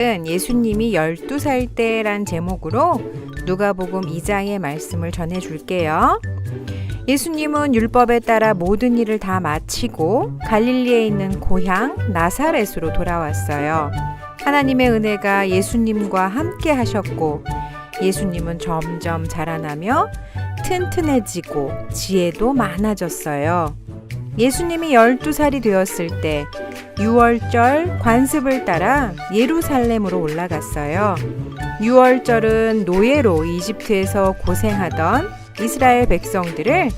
예수님이 12살 때란 제목으로 누가복음 2장의 말씀을 전해줄게요. 예수님은 율법에 따라 모든 일을 다 마치고 갈릴리에 있는 고향 나사렛으로 돌아왔어요. 하나님의 은혜가 예수님과 함께 하셨고 예수님은 점점 자라나며 튼튼해지고 지혜도 많아졌어요. 예수님이 12살이 되었을 때 유월절 관습을 따라 예루살렘으로 올라갔어요. 유월절은 노예로 이집트에서 고생하던 이스라엘 백성들을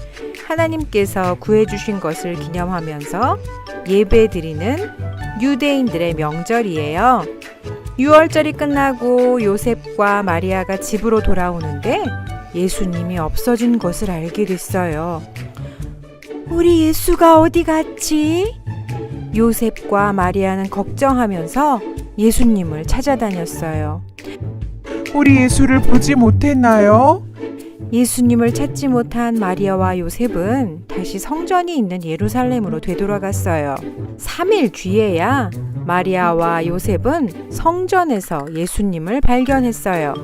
하나님께서 구해주신 것을 기념하면서 예배드리는 유대인들의 명절이에요. 유월절이 끝나고 요셉과 마리아가 집으로 돌아오는데 예수님이 없어진 것을 알게 됐어요. 우리 예수가 어디 갔지? 요셉과 마리아는 걱정하면서 예수님을 찾아다녔어요. 우리 예수를 보지 못했나요? 예수님을 찾지 못한 마리아와 요셉은 다시 성전이 있는 예루살렘으로 되돌아갔어요. 3일 뒤에야 마리아와 요셉은 성전에서 예수님을 발견했어요.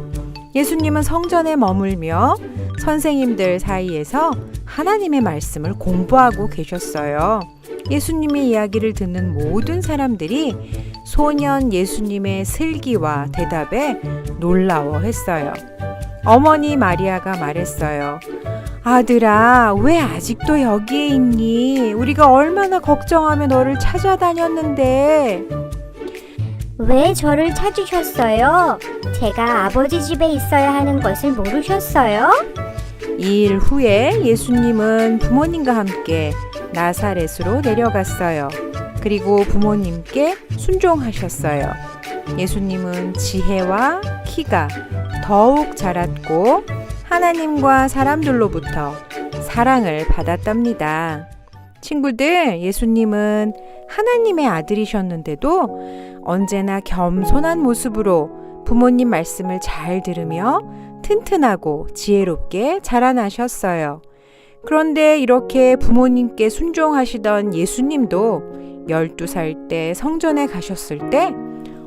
예수님은 성전에 머물며 선생님들 사이에서 하나님의 말씀을 공부하고 계셨어요. 예수님의 이야기를 듣는 모든 사람들이 소년 예수님의 슬기와 대답에 놀라워했어요. 어머니 마리아가 말했어요. 아들아, 왜 아직도 여기에 있니? 우리가 얼마나 걱정하며 너를 찾아다녔는데. 왜 저를 찾으셨어요? 제가 아버지 집에 있어야 하는 것을 모르셨어요? 2일 후에 예수님은 부모님과 함께 나사렛으로 내려갔어요. 그리고 부모님께 순종하셨어요. 예수님은 지혜와 키가 더욱 자랐고 하나님과 사람들로부터 사랑을 받았답니다. 친구들, 예수님은 하나님의 아들이셨는데도 언제나 겸손한 모습으로 부모님 말씀을 잘 들으며 튼튼하고 지혜롭게 자라나셨어요. 그런데 이렇게 부모님께 순종하시던 예수님도 12살 때 성전에 가셨을 때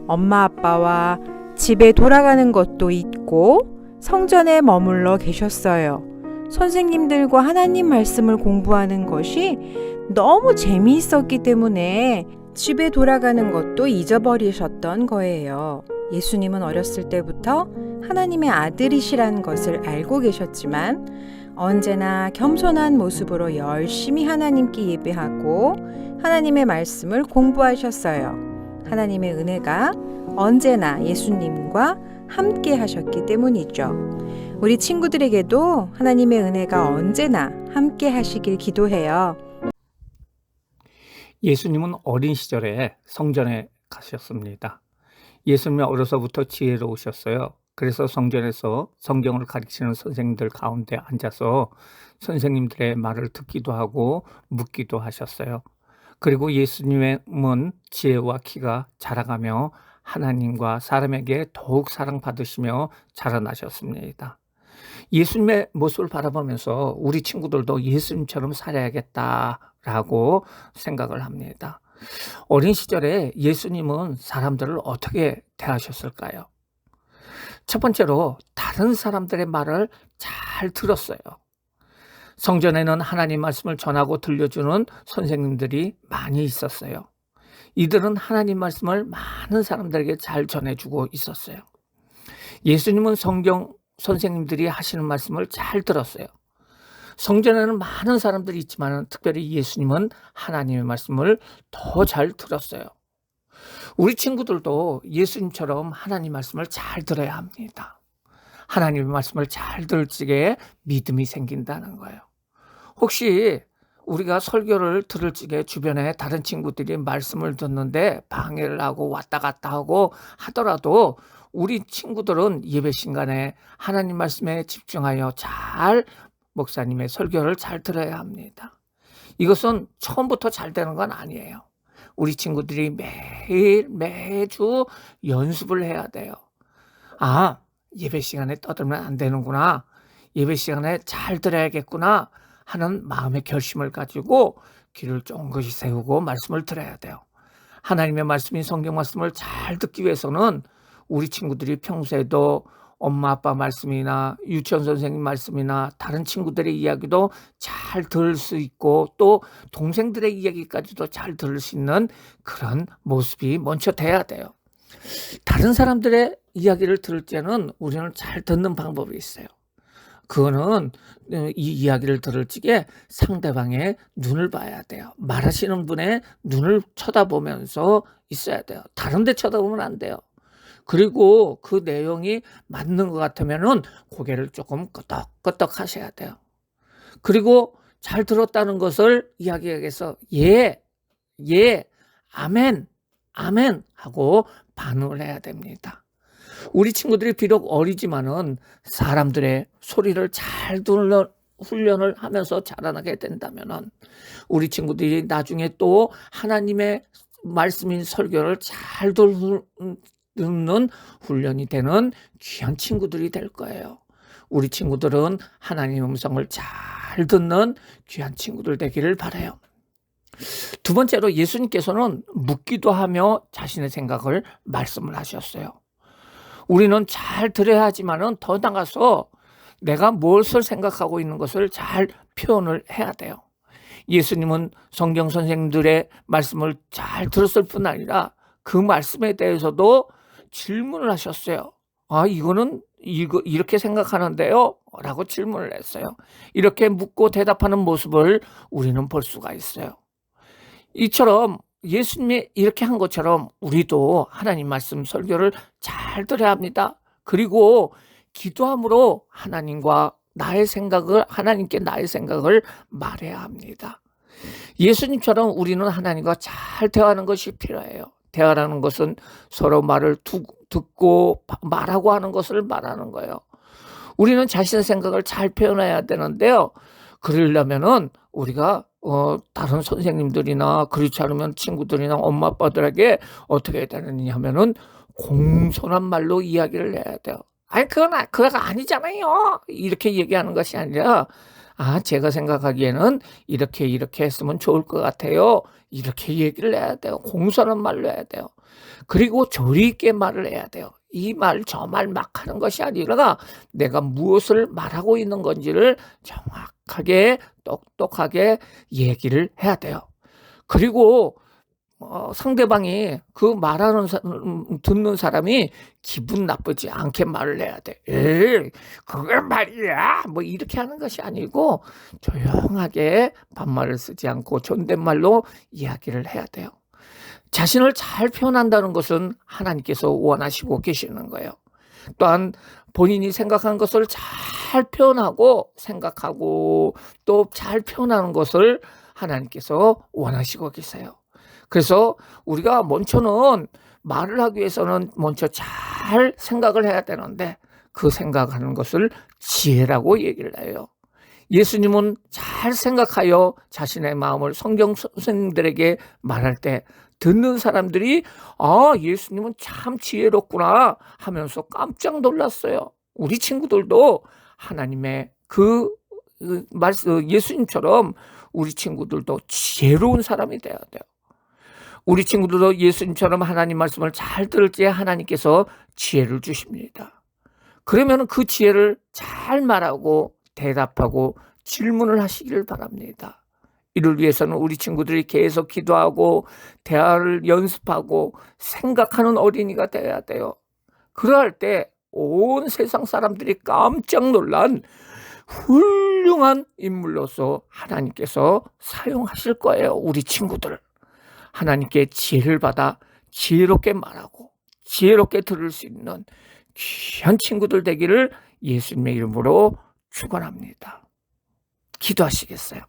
엄마 아빠와 집에 돌아가는 것도 잊고 성전에 머물러 계셨어요. 선생님들과 하나님 말씀을 공부하는 것이 너무 재미있었기 때문에 집에 돌아가는 것도 잊어버리셨던 거예요. 예수님은 어렸을 때부터 하나님의 아들이시라는 것을 알고 계셨지만 언제나 겸손한 모습으로 열심히 하나님께 예배하고 하나님의 말씀을 공부하셨어요. 하나님의 은혜가 언제나 예수님과 함께 하셨기 때문이죠. 우리 친구들에게도 하나님의 은혜가 언제나 함께 하시길 기도해요. 예수님은 어린 시절에 성전에 가셨습니다. 예수님은 어려서부터 지혜로우셨어요. 그래서 성전에서 성경을 가르치는 선생님들 가운데 앉아서 선생님들의 말을 듣기도 하고 묻기도 하셨어요. 그리고 예수님은 지혜와 키가 자라가며 하나님과 사람에게 더욱 사랑받으시며 자라나셨습니다. 예수님의 모습을 바라보면서 우리 친구들도 예수님처럼 살아야겠다라고 생각을 합니다. 어린 시절에 예수님은 사람들을 어떻게 대하셨을까요? 첫 번째로 다른 사람들의 말을 잘 들었어요. 성전에는 하나님 말씀을 전하고 들려주는 선생님들이 많이 있었어요. 이들은 하나님 말씀을 많은 사람들에게 잘 전해주고 있었어요. 예수님은 성경 선생님들이 하시는 말씀을 잘 들었어요. 성전에는 많은 사람들이 있지만 특별히 예수님은 하나님의 말씀을 더 잘 들었어요. 우리 친구들도 예수님처럼 하나님 말씀을 잘 들어야 합니다. 하나님의 말씀을 잘 들을 적에 믿음이 생긴다는 거예요. 혹시 우리가 설교를 들을 적에 주변에 다른 친구들이 말씀을 듣는데 방해를 하고 왔다 갔다 하고 하더라도 우리 친구들은 예배 시간에 하나님 말씀에 집중하여 잘 목사님의 설교를 잘 들어야 합니다. 이것은 처음부터 잘 되는 건 아니에요. 우리 친구들이 매주 연습을 해야 돼요. 아, 예배 시간에 떠들면 안 되는구나. 예배 시간에 잘 들어야겠구나 하는 마음의 결심을 가지고 귀를 쫑긋이 세우고 말씀을 들어야 돼요. 하나님의 말씀인 성경 말씀을 잘 듣기 위해서는 우리 친구들이 평소에도 엄마 아빠 말씀이나 유치원 선생님 말씀이나 다른 친구들의 이야기도 잘 들을 수 있고 또 동생들의 이야기까지도 잘 들을 수 있는 그런 모습이 먼저 돼야 돼요. 다른 사람들의 이야기를 들을 때는 우리는 잘 듣는 방법이 있어요. 그거는 이 이야기를 들을 적에 상대방의 눈을 봐야 돼요. 말하시는 분의 눈을 쳐다보면서 있어야 돼요. 다른 데 쳐다보면 안 돼요. 그리고 그 내용이 맞는 것 같으면은 고개를 조금 끄덕끄덕 하셔야 돼요. 그리고 잘 들었다는 것을 이야기해서 예, 아멘, 아멘 하고 반응을 해야 됩니다. 우리 친구들이 비록 어리지만은 사람들의 소리를 잘 듣는 훈련을 하면서 자라나게 된다면은 우리 친구들이 나중에 또 하나님의 말씀인 설교를 잘 듣는 훈련이 되는 귀한 친구들이 될 거예요. 우리 친구들은 하나님의 음성을 잘 듣는 귀한 친구들 되기를 바라요. 두 번째로 예수님께서는 묻기도 하며 자신의 생각을 말씀을 하셨어요. 우리는 잘 들어야 하지만은 더 나가서 내가 무엇을 생각하고 있는 것을 잘 표현을 해야 돼요. 예수님은 성경 선생님들의 말씀을 잘 들었을 뿐 아니라 그 말씀에 대해서도 질문을 하셨어요. 이거는 이렇게 생각하는데요? 라고 질문을 했어요. 이렇게 묻고 대답하는 모습을 우리는 볼 수가 있어요. 이처럼 예수님이 이렇게 한 것처럼 우리도 하나님 말씀 설교를 잘 들어야 합니다. 그리고 기도함으로 하나님께 나의 생각을 말해야 합니다. 예수님처럼 우리는 하나님과 잘 대화하는 것이 필요해요. 대화라는 것은 서로 말을 듣고 말하고 하는 것을 말하는 거예요. 우리는 자신의 생각을 잘 표현해야 되는데요. 그러려면은 우리가 다른 선생님들이나 그렇지 않으면 친구들이나 엄마 아빠들에게 어떻게 해야 되느냐 하면은 공손한 말로 이야기를 해야 돼요. 그거가 아니잖아요. 이렇게 얘기하는 것이 아니라 제가 생각하기에는 이렇게 했으면 좋을 것 같아요. 이렇게 얘기를 해야 돼요. 공손한 말로 해야 돼요. 그리고 조리 있게 말을 해야 돼요. 이 말 저 말 막 하는 것이 아니라 내가 무엇을 말하고 있는 건지를 정확하게 똑똑하게 얘기를 해야 돼요. 그리고 상대방이 그 말하는 듣는 사람이 기분 나쁘지 않게 말을 해야 돼. 그걸 말이야. 뭐 이렇게 하는 것이 아니고 조용하게 반말을 쓰지 않고 존댓말로 이야기를 해야 돼요. 자신을 잘 표현한다는 것은 하나님께서 원하시고 계시는 거예요. 또한 본인이 생각한 것을 잘 표현하고 생각하고 또 잘 표현하는 것을 하나님께서 원하시고 계세요. 그래서 우리가 먼저는 말을 하기 위해서는 먼저 잘 생각을 해야 되는데 그 생각하는 것을 지혜라고 얘기를 해요. 예수님은 잘 생각하여 자신의 마음을 성경 선생님들에게 말할 때 듣는 사람들이 예수님은 참 지혜롭구나 하면서 깜짝 놀랐어요. 우리 친구들도 하나님의 예수님처럼 우리 친구들도 지혜로운 사람이 돼야 돼요. 우리 친구들도 예수님처럼 하나님 말씀을 잘 들을 때 하나님께서 지혜를 주십니다. 그러면 그 지혜를 잘 말하고 대답하고 질문을 하시기를 바랍니다. 이를 위해서는 우리 친구들이 계속 기도하고 대화를 연습하고 생각하는 어린이가 되어야 돼요. 그러할 때 온 세상 사람들이 깜짝 놀란 훌륭한 인물로서 하나님께서 사용하실 거예요. 우리 친구들. 하나님께 지혜를 받아 지혜롭게 말하고 지혜롭게 들을 수 있는 귀한 친구들 되기를 예수님의 이름으로 축원합니다. 기도하시겠어요?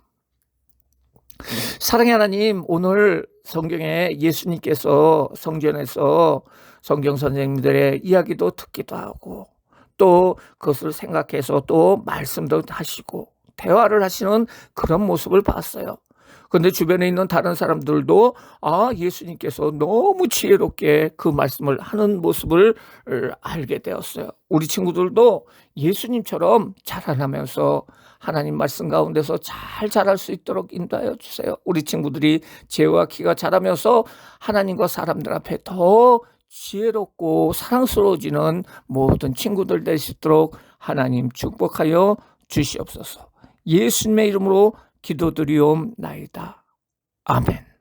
사랑의 하나님, 오늘 성경에 예수님께서 성전에서 성경 선생님들의 이야기도 듣기도 하고 또 그것을 생각해서 또 말씀도 하시고 대화를 하시는 그런 모습을 봤어요. 그런데 주변에 있는 다른 사람들도 예수님께서 너무 지혜롭게 그 말씀을 하는 모습을 알게 되었어요. 우리 친구들도 예수님처럼 자라나면서 하나님 말씀 가운데서 잘 자랄 수 있도록 인도하여 주세요. 우리 친구들이 지혜와 키가 자라면서 하나님과 사람들 앞에 더 지혜롭고 사랑스러워지는 모든 친구들 될 수 있도록 하나님 축복하여 주시옵소서. 예수님의 이름으로 기도드리옵나이다. 아멘.